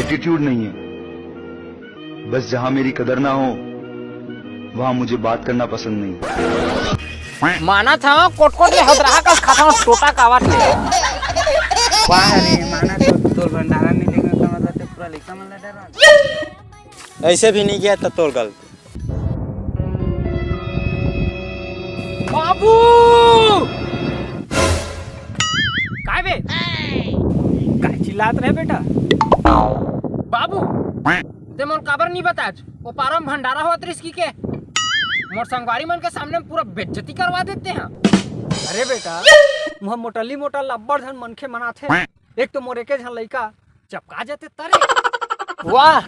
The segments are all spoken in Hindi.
एटीट्यूड नहीं है, बस जहां मेरी कदर ना हो वहां मुझे बात करना पसंद नहीं। माना था कोट ले हदरा का खाता हूं टोटा कावत ले वाह रे माना तो तोर भंडारा नहीं लेगा का मतलब ते पूरा लिखा मन डरा ऐसे भी नहीं किया तो तोर गलती। बाबू काय बे काय चिल्लात रहे बेटा? बाबू ते मोर काबर नहीं बताज वो पारम भंडारा होत रिस्की के मोर संगवारी मन के सामने पूरा बेइज्जती करवा देते हैं। अरे बेटा मुह मोटली मोटा लब्बड़ धन मनखे मनाथे, एक तो मोरे के झन लइका चपका जाते तरे। वाह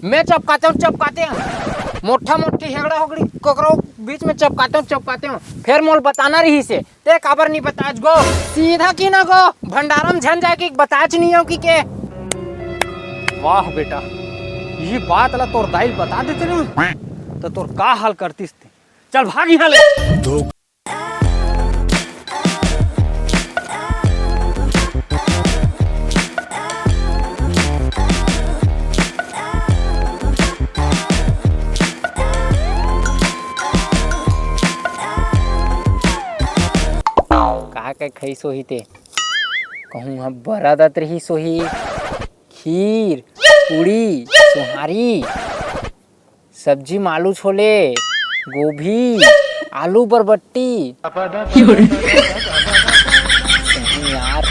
मैं चपकाते हैं मोटा मोटी हेगड़ा होगड़ी कोकरो बीच में चपकाते हूँ फिर मोल बताना रही से ते काबर नहीं बताज गो सीधा की ना गो भंडारम झन जाए कि बताज नहीं हो कि के। वाह बेटा ये बात ला तोर दाइल बता देते ना तो तोर का हाल करतीस थे। चल भाग यहाँ ले। कहा के खई सोही ते कहूँ हम बरादत रही सोही खीर पूड़ी सुहारी सब्जी मालू छोले गोभी आलू बरबट्टी यार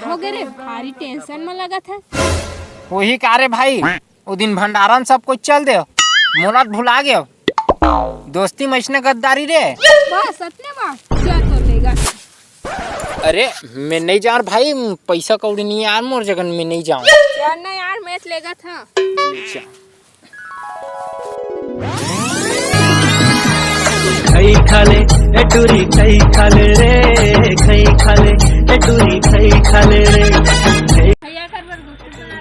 हो गए रे भारी टेंशन में लगा था। वही कारे भाई वो दिन भंडारन सब कुछ चल दे मोनत भुला गयो दोस्ती मचने गद्दारी रे बस सतने मां क्या कर लेगा। अरे मैं नहीं जा रहा भाई पैसा कौड़ी नहीं यार मोर जगन में नहीं जाऊँ ना यार मैच लेगा था। खई खाले एटूरी खई खाले रे खई खाले एटूरी खई खाले रे भैया कर बर गुस्से सुना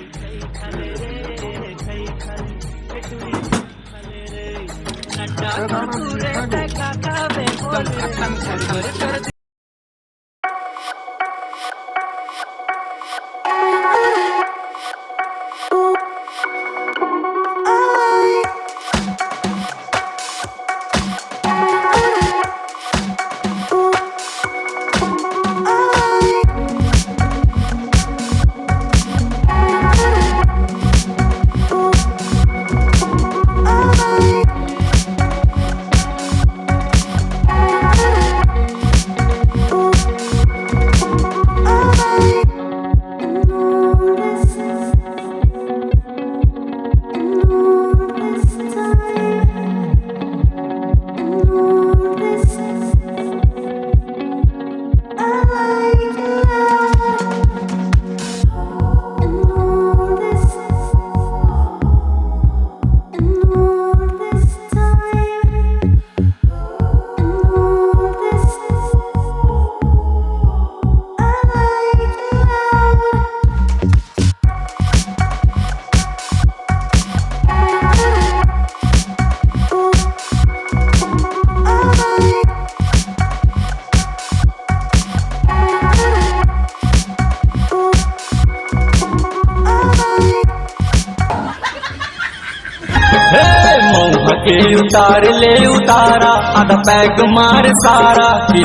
के उतार ले उतारा आधा पैग मार सारा कि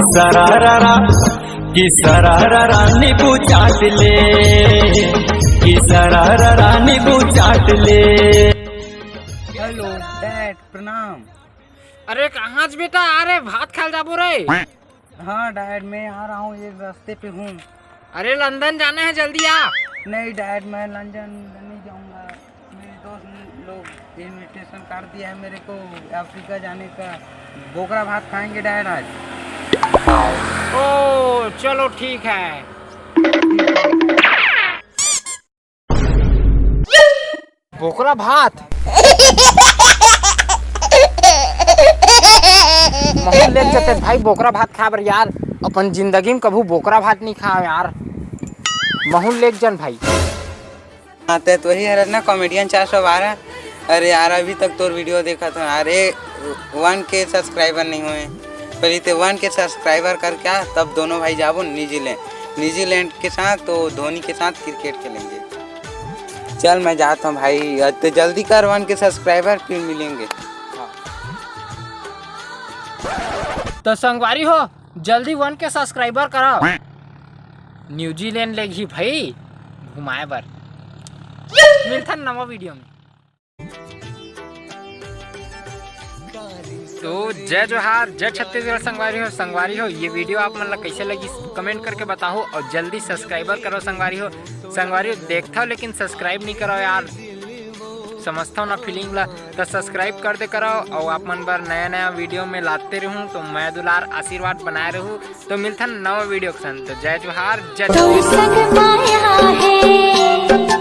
सरारा नींबू चाट ले कि सरारा नींबू चाट ले। हेलो डैड प्रणाम। अरे कहाँ बेटा आ रहे भात खा जाबो रे। हाँ डैड मैं आ रहा हूँ एक रास्ते पे हूँ। अरे लंदन जाना है जल्दी आ। नहीं डैड, मैं लंदन नहीं जाऊंगा। मेरे दोस्त लोग इनविटेशन कर दिया है मेरे को अफ्रीका जाने का। बोकरा भात खाएंगे डैड आज। ओ चलो ठीक है। बोकरा भात महू ले चलते भाई, बोकरा भात खा बर यार। अपन जिंदगी में कभू बोकरा भात नहीं खाओ यार। महू ले जन भाई। आते तो वही है ना कॉमेडियन 412। अरे यार अभी तक तो वीडियो देखा था। अरे 1K सब्सक्राइबर नहीं हुए। पहले तो 1K सब्सक्राइबर कर क्या, तब दोनों भाई जाबो न्यूजीलैंड के साथ, तो धोनी के साथ क्रिकेट खेलेंगे। चल मैं जाता हूँ भाई, तो जल्दी कर 1K सब्सक्राइबर, फिर मिलेंगे। तो संगवारी हो जल्दी 1K सब्सक्राइबर करो। न्यूजीलैंड लेगी भाई घुमाए बर। मिलता नवा वीडियो में। तो जय जोहार, जय छत्तीसगढ़ संगवारी हो ये वीडियो आप मन ला कैसे लगी कमेंट करके बताओ, और जल्दी सब्सक्राइबर करो संगवारी हो। देखता हो लेकिन सब्सक्राइब नहीं करो यार, समझता हूँ ना फीलिंग ला। तो सब्सक्राइब कर दे करो, और आप मन बार नया वीडियो में लाते रहूँ, तो मैं दुलार आशीर्वाद बनाए रहूँ। तो मिलता नवा वीडियो के संग। तो जय जोहार, जय संग माया है।